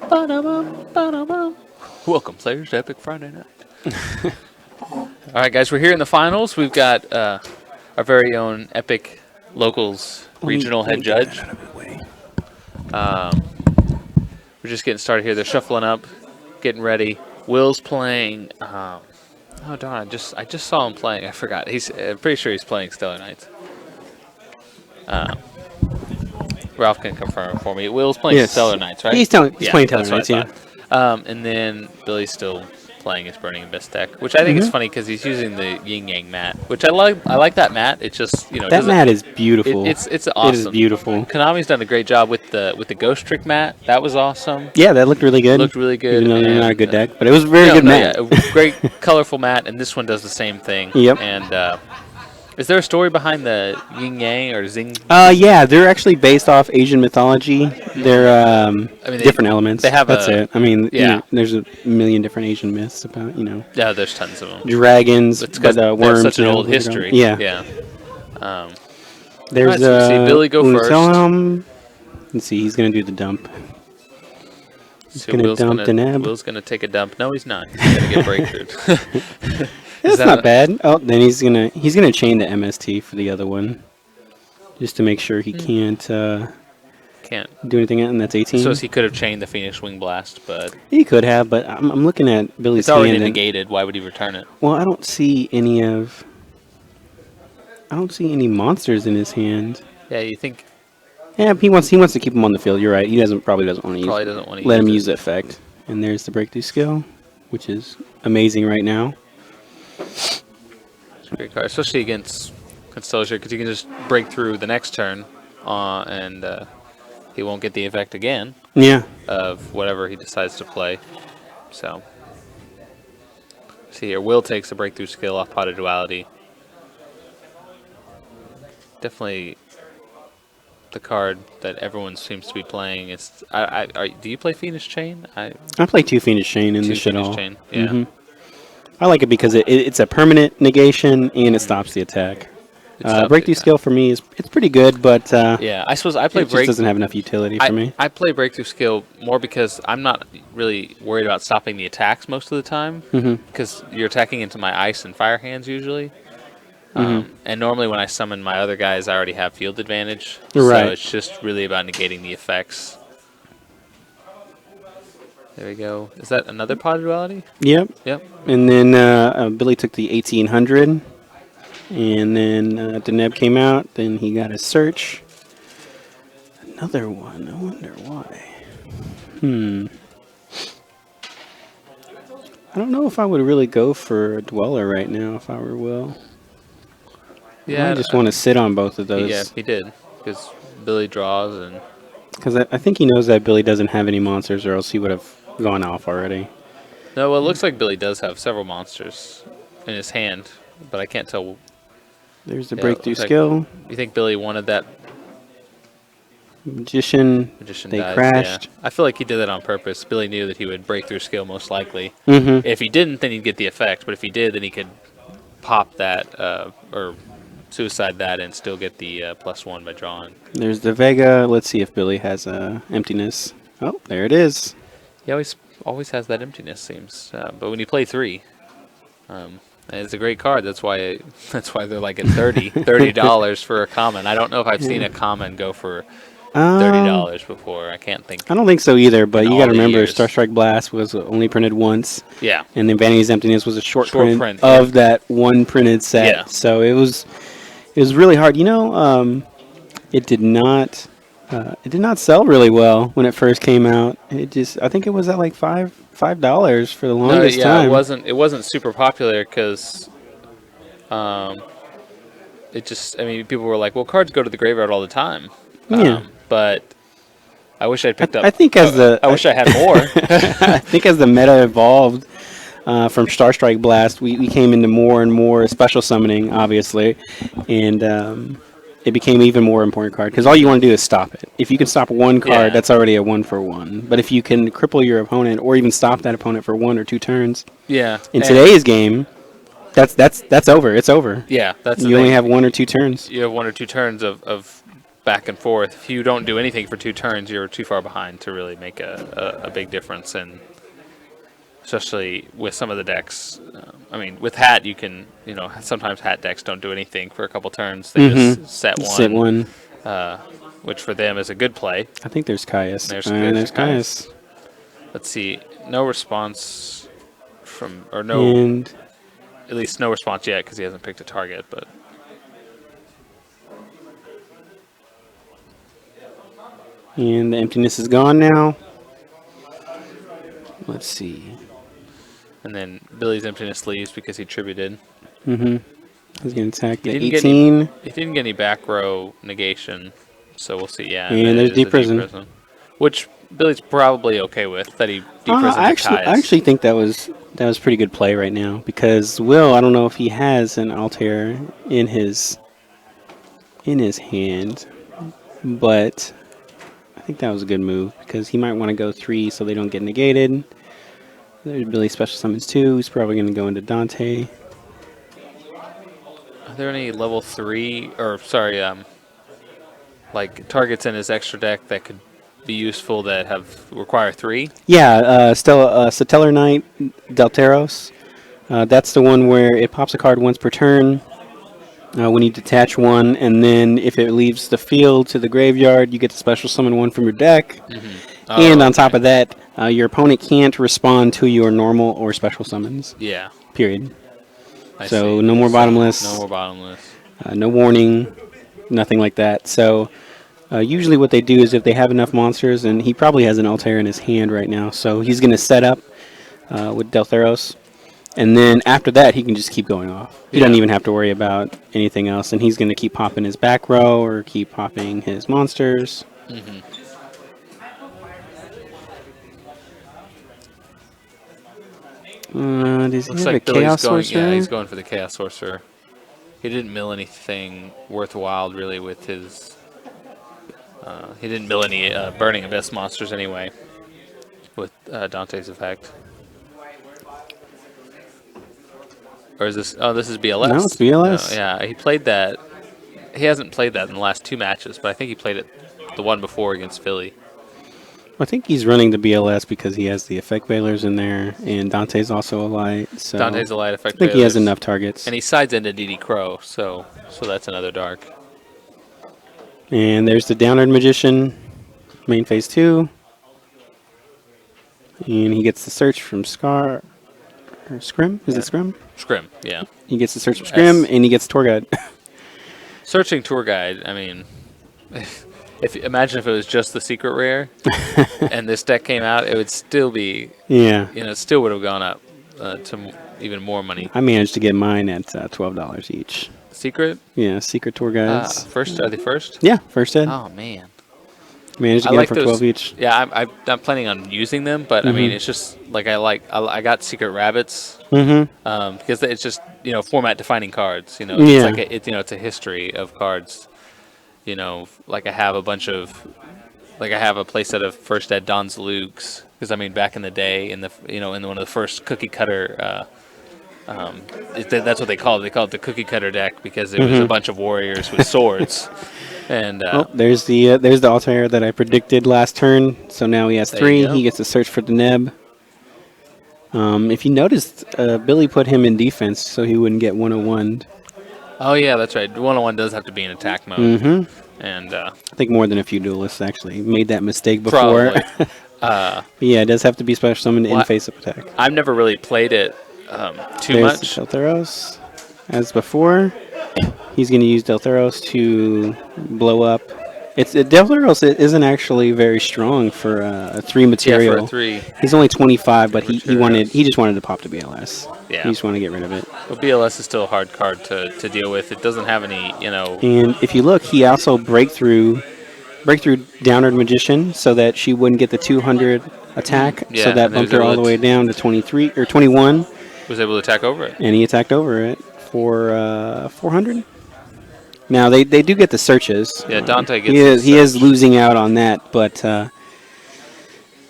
Ba-da-bum, ba-da-bum. Welcome, players, to Epic Friday Night. All right, guys, we're here in the finals. We've got our very own Epic Locals regional head judge. We're just getting started here. They're shuffling up, getting ready. Will's playing. Oh darn! I just saw him playing. I forgot. I'm pretty sure he's playing Stellar Knights. Ralph can confirm it for me. Will's playing Stellar Knights, right? He's playing Stellar Knights, yeah. And then Billy's still playing his Burning Abyss deck, which I think is funny because he's using the Yin Yang mat, which I like. I like that mat. It's just that mat is beautiful. It's awesome. It is beautiful. Konami's done a great job with the Ghost Trick mat. That was awesome. Yeah, that looked really good. Looked really good. Even though they're not a good deck, but it was a very good mat. Yeah, great colorful mat, and this one does the same thing. Yep. And is there a story behind the Yin Yang or Zing? Yeah, they're actually based off Asian mythology. They're different elements. They have That's it. I mean, yeah. There's a million different Asian myths about Yeah, there's tons of them. Dragons, worms. Such an old history. Yeah. Yeah. There's right, so see Billy go first. Let's see, he's gonna do the dump. He's gonna dump the nab. Will's gonna take a dump. No, he's not. He's gonna get breakthrough. That's not bad. Oh, then he's gonna chain the MST for the other one, just to make sure he can't do anything. And that's 18. So he could have chained the Phoenix Wing Blast, but he could have. But I'm looking at Billy's it's already hand negated. Why would he return it? Well, I don't see any monsters in his hand. Yeah, you think? Yeah, he wants to keep them on the field. You're right. He probably doesn't want to let him use the effect. And there's the breakthrough skill, which is amazing right now. It's a great card, especially against Constellation, because you can just break through the next turn, and he won't get the effect again. Yeah. Of whatever he decides to play. So, see here, Will takes the breakthrough skill off Pot of Duality. Definitely the card that everyone seems to be playing. It's do you play Phoenix Chain? I play 2 Phoenix Chain in this shit all. Chain. Yeah. Mm-hmm. I like it because it's a permanent negation and it stops the attack. Breakthrough skill for me it's pretty good, but yeah, I suppose I play it just doesn't have enough utility for me. I play breakthrough skill more because I'm not really worried about stopping the attacks most of the time, because you're attacking into my ice and fire hands usually. And normally when I summon my other guys, I already have field advantage. Right. So it's just really about negating the effects. There we go. Is that another Pot of Duality? Yep. Yep. And then Billy took the 1800. And then Deneb came out. Then he got a search. Another one. I wonder why. I don't know if I would really go for a Dweller right now if I were Will. Yeah. I just want to sit on both of those. Yeah, he did. Because Billy draws and... Because I think he knows that Billy doesn't have any monsters, or else he would have gone off already. No, well, it looks like Billy does have several monsters in his hand, but I can't tell. There's the breakthrough skill. You think Billy wanted that? Magician they dies, crashed. Yeah. I feel like he did that on purpose. Billy knew that he would break through skill most likely. If he didn't, then he'd get the effect. But if he did, then he could pop that or suicide that and still get the +1 by drawing. There's the Vega. Let's see if Billy has emptiness. Oh, there it is. He always has that emptiness, seems. But when you play 3, it's a great card. That's why they're like at $30 for a common. I don't know if I've seen a common go for $30 before. I can't think. I don't think so either. But you got to remember, years. Star Strike Blast was only printed once. Yeah. And then Vanity's Emptiness was a short print of that one printed set. Yeah. So it was really hard. It did not sell really well when it first came out. I think it was at like $5 for the longest time. It wasn't super popular because people were like, well, cards go to the graveyard all the time. But I wish I'd picked up. I think I wish I had more. I think as the meta evolved from Star Strike Blast, we came into more and more special summoning, obviously, and it became even more important card because all you want to do is stop it. If you can stop one card, that's already a 1-for-1. But if you can cripple your opponent or even stop that opponent for 1 or 2 turns, in today's game, that's over. It's over. Yeah, that's you only have 1 or 2 turns. You have 1 or 2 turns of back and forth. If you don't do anything for 2 turns, you're too far behind to really make a big difference. And especially with some of the decks, I mean, with Hat, you can, sometimes Hat decks don't do anything for a couple turns. They just set one. Sit one. Which for them is a good play. I think there's Caius. There's Caius. Let's see. No response at least no response yet because he hasn't picked a target. But and the emptiness is gone now. Let's see. And then Billy's emptiness leaves because he tributed. Mm-hmm. He's going to attack the He 18. He didn't get any back row negation, so we'll see. Yeah, and there's deep prison. Which Billy's probably okay with, that he deep prison I actually think that was pretty good play right now, because Will, I don't know if he has an Altair in his hand, but I think that was a good move, because he might want to go 3 so they don't get negated. There's Billy special summons 2. He's probably going to go into Dante. Are there any level 3, or sorry, like targets in his extra deck that could be useful that require 3? Yeah, Stellar Knight, Delteros. That's the one where it pops a card once per turn when you detach one, and then if it leaves the field to the graveyard, you get to special summon one from your deck. And on top of that, your opponent can't respond to your normal or special summons. Yeah. Period. I so see. no more bottomless. No more bottomless. No warning. Nothing like that. So usually what they do is if they have enough monsters, and he probably has an Altair in his hand right now, so he's going to set up with Deltheros. And then after that, he can just keep going off. He doesn't even have to worry about anything else. And he's going to keep popping his back row or keep popping his monsters. Does he Looks have like a Chaos Billy's Sorcerer? he's going for the Chaos Sorcerer. He didn't mill anything worthwhile, really, with his... he didn't mill any Burning Abyss monsters anyway with Dante's effect. Or is this... Oh, this is BLS. No, it's BLS. No, yeah, he played that... He hasn't played that in the last 2 matches, but I think he played it the one before against Philly. I think he's running the BLS because he has the effect Bailers in there, and Dante's also a light. So Dante's a light effect I think he has enough targets. And he sides into DD Crow, so that's another dark. And there's the Downward Magician, main phase 2. And he gets the search from Scar... Or Scrim? Is it Scrim? Scrim, yeah. He gets the search from Scrim, and he gets Tour Guide. Searching Tour Guide, I mean... Imagine if it was just the secret rare, and this deck came out, it would still be, it still would have gone up to even more money. I managed to get mine at $12 each. Secret? Yeah, secret tour guides. First? Are they first? Yeah, first ed. Oh man, managed to get it for 12 each. Yeah, I'm planning on using them, but I mean, it's just like I got secret rabbits. Because it's just format defining cards. It's like it's a history of cards. Like I have a bunch of, I have a playset of first ed Don's Lukes, because I mean back in the day in one of the first cookie cutter, that's what they called it. They called it the cookie cutter deck because it was a bunch of warriors with swords. And there's the Altair that I predicted last turn. So now he has 3. He gets to search for the Neb. If you noticed, Billy put him in defense so he wouldn't get 101'd. Oh yeah, that's right. 101 does have to be in attack mode. And I think more than a few duelists actually made that mistake before. But yeah, it does have to be special summoned in face-up attack. I've never really played it too much. Deltheros, as before. He's going to use Deltheros to blow up. Deltheros isn't actually very strong for a 3 material. Yeah, for a 3. He's only 25, but he just wanted to pop to BLS. Yeah. He just wanted to get rid of it. Well, BLS is still a hard card to deal with. It doesn't have any, And if you look, he also breakthrough Downward Magician so that she wouldn't get the 200 attack. So that bumped her all the way down to 23 or 21. Was able to attack over it. And he attacked over it for 400. Now they do get the searches. Yeah, Dante gets. He is losing out on that, but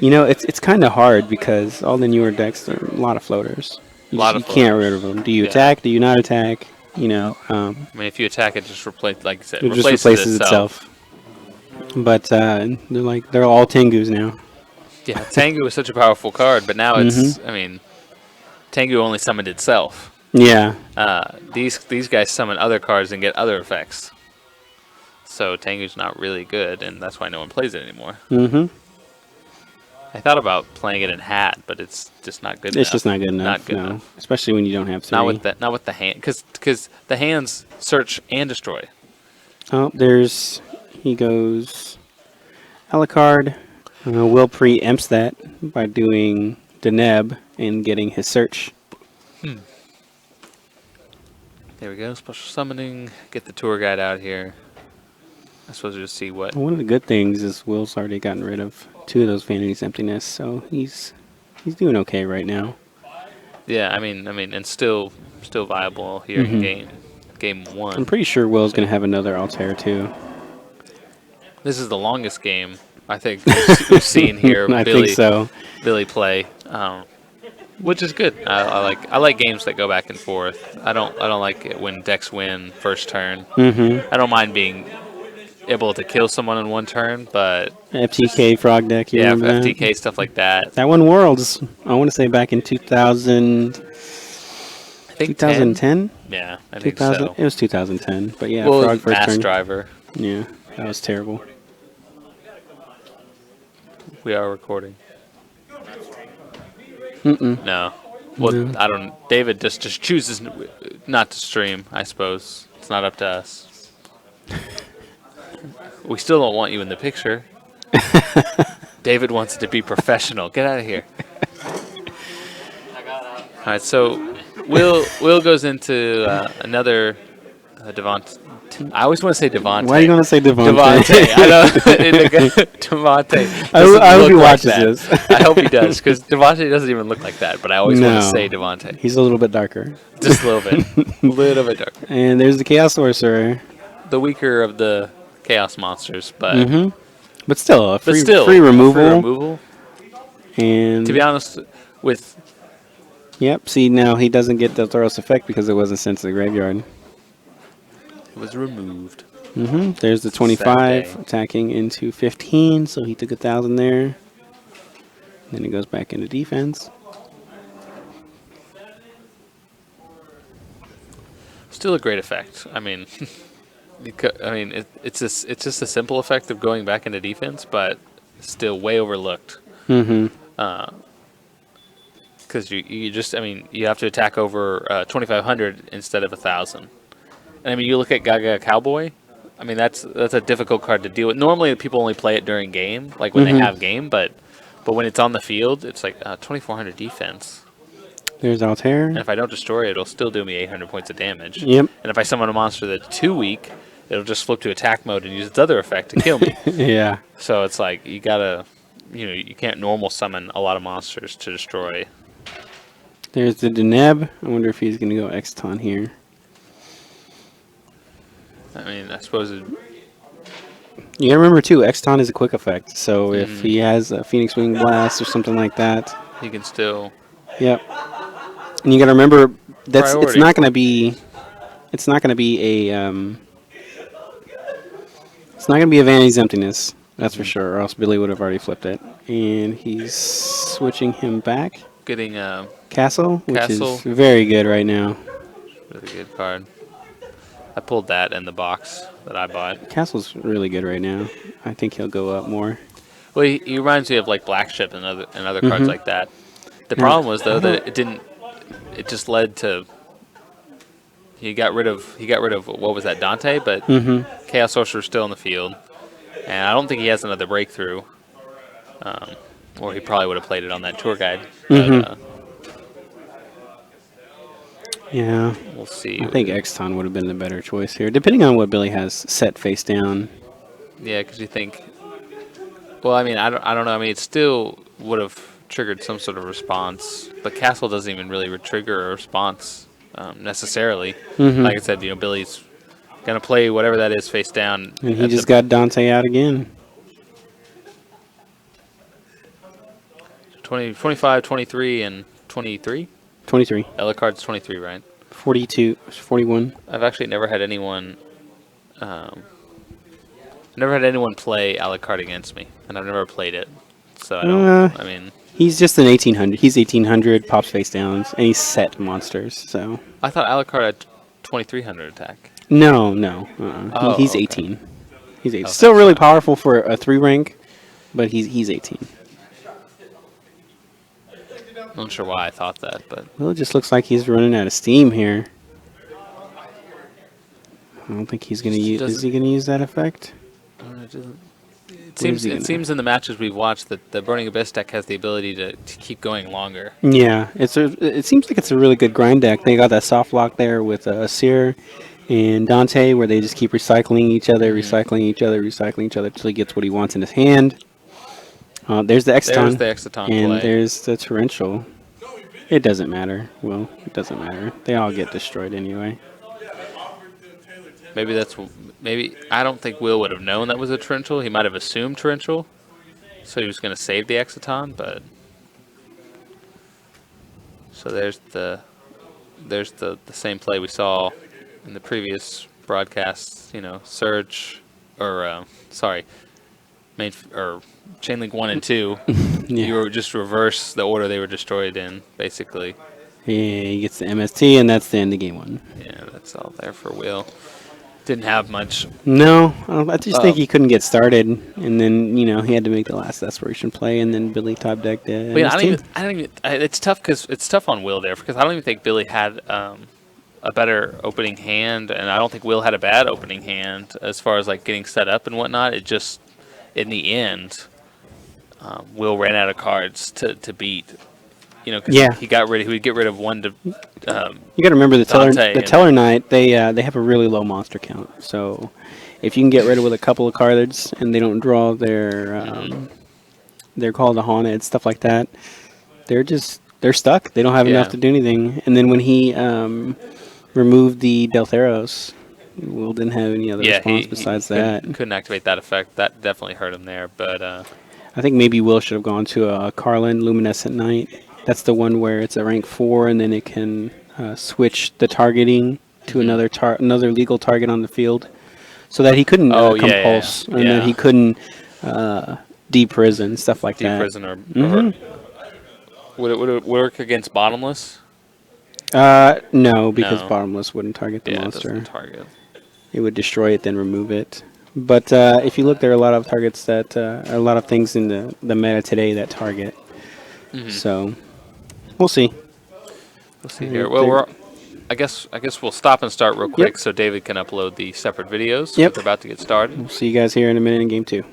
it's kind of hard because all the newer decks are a lot of floaters. You can't get rid of them. Do you attack? Do you not attack? I mean, if you attack, it just like you said, it just replaces itself. But they're all Tengus now. Yeah, Tengu is such a powerful card, but now it's, I mean, Tengu only summoned itself. Yeah. These guys summon other cards and get other effects. So Tengu's not really good, and that's why no one plays it anymore. Mm-hmm. I thought about playing it in Hat, but it's just not good enough. It's just not good enough. Not good no. enough. Especially when you don't have 3. Not with the hand, because the hands search and destroy. Oh, he goes Alucard. Will preempts that by doing Deneb and getting his search. There we go. Special summoning. Get the tour guide out here. I suppose we'll just see what. One of the good things is Will's already gotten rid of 2 of those Vanity's Emptiness, so he's doing okay right now. Yeah, I mean, and still viable here in game 1. I'm pretty sure Will's going to have another Altair too. This is the longest game I think we've seen here. I think so. Billy play, which is good. I like games that go back and forth. I don't like it when decks win first turn. I don't mind being able to kill someone in one turn, but FTK Frog deck. FTK that? Stuff like that. That won Worlds. I want to say back in 2000. I think 2010. Yeah, I think so. It was 2010, but yeah, well, Frog first Mass turn. Driver. Yeah, that was terrible. We are recording. No. Well, No. I don't. David just chooses not to stream. I suppose it's not up to us. We still don't want you in the picture. David wants it to be professional. Get out of here. All right, so Will goes into another Devontae. I always want to say Devontae. Why are you going to say Devontae? Devontae. I know. Devontae. I hope he watches this. I hope he does, because Devontae doesn't even look like that, but I always want to say Devontae. He's a little bit darker. Just a little bit. A little bit darker. And there's the Chaos Sorcerer. The weaker of the Chaos monsters, but... But still, free removal. Free removal. And to be honest, with... Yep, see, now he doesn't get the Thoros effect because it wasn't sent to the graveyard. It was removed. There's the 25 attacking into 15, so he took 1,000 there. Then he goes back into defense. Still a great effect. I mean, it's just a simple effect of going back into defense, but still way overlooked. Because you have to attack over 2,500 instead of 1,000. And I mean, you look at Gaga Cowboy. I mean, that's a difficult card to deal with. Normally, people only play it during game, like when they have game. But when it's on the field, it's like 2,400 defense. There's Altair. And if I don't destroy it, it'll still do me 800 points of damage. Yep. And if I summon a monster that's too weak, it'll just flip to attack mode and use its other effect to kill me. Yeah. So it's like you gotta, you can't normal summon a lot of monsters to destroy. There's the Deneb. I wonder if he's gonna go Exton here. I mean, I suppose You gotta remember too, Exton is a quick effect. So if he has a Phoenix Wing Blast or something like that, he can still. Yep. And you gotta remember it's Priority. not gonna be a it's not gonna be a Vanity's Emptiness. That's for sure, or else Billy would have already flipped it. And he's switching him back. Getting Castle, which Castle. is very good right now. Really good card. I pulled that in the box that I bought. Castle's really good right now. I think he'll go up more. Well, he reminds me of like Black Ship and other cards like that. The problem was though that it didn't. It just led to. He got rid of what was that, Dante? But Chaos Sorcerer's still in the field, and I don't think he has another breakthrough. Or he probably would have played it on that tour guide. But, yeah, we'll see. I think Exton would have been the better choice here, depending on what Billy has set face down. Yeah, because you think. Well, I mean, I don't know. I mean, it still would have triggered some sort of response, but Castle doesn't even really trigger a response necessarily. Like I said, Billy's gonna play whatever that is face down. And he just got Dante out again. 20, 25, 23, and 23? 23. Alucard's 23, right? 42, 41. I've actually never had anyone I've never had anyone play Alucard against me, and I've never played it. So I don't. I mean, He's just an 1800. He's 1800, pops face downs, and he's set monsters. So I thought Alucard had 2300 attack. no. Oh, He's okay. 18. He's 18. Okay, Still really powerful for a 3 rank, but he's 18. I'm not sure why I thought that, but Well, it just looks like he's running out of steam here. I don't think he's gonna use. Is he gonna use that effect? it doesn't. It What is he seems gonna- seems in the matches we've watched that the Burning Abyss deck has the ability to keep going longer. Yeah, it seems like it's a really good grind deck. They got that soft lock there with Seer and Dante, where they just keep recycling each other, recycling each other until he gets what he wants in his hand. There's the Exton, There's the Exciton and play. there's the Torrential. It doesn't matter. Well, it doesn't matter. They all get destroyed anyway. Maybe I don't think Will would have known that was a torrential. He might have assumed torrential, so he was going to save the Exciton. But so there's the same play we saw in the previous broadcasts. You know, Surge or Chainlink 1 and 2. Yeah. You were just reverse the order they were destroyed in, basically. Yeah, he gets the MST, and that's the end of game 1. Yeah, that's all there for Will. Didn't have much. No, I just think he couldn't get started, and then he had to make the last desperation play, and then Billy top decked it. But yeah, I don't even. It's tough because it's tough on Will there because I don't even think Billy had a better opening hand, and I don't think Will had a bad opening hand as far as like getting set up and whatnot. It just in the end, Will ran out of cards to beat. Because he would get rid of one to. You got to remember the Dante Teller Knight. They have a really low monster count. So if you can get rid of with a couple of cards and they don't draw they're called the haunted stuff like that. They're stuck. They don't have enough to do anything. And then when he removed the Deltheros, Will didn't have any other response besides that. Couldn't activate that effect. That definitely hurt him there. But I think maybe Will should have gone to a Carlin Luminescent Knight. That's the one where it's a rank 4, and then it can switch the targeting to another legal target on the field, so that he couldn't compulse, and that he couldn't deprison, stuff like that. Deprison or would it work against Bottomless? No, because No. Bottomless wouldn't target the It monster. doesn't target. It would destroy it, then remove it. But if you look, there are a lot of targets that a lot of things in the meta today that target. So we'll see. We'll see here. Well, I guess we'll stop and start real quick so David can upload the separate videos. Yep. We're about to get started. We'll see you guys here in a minute in game 2.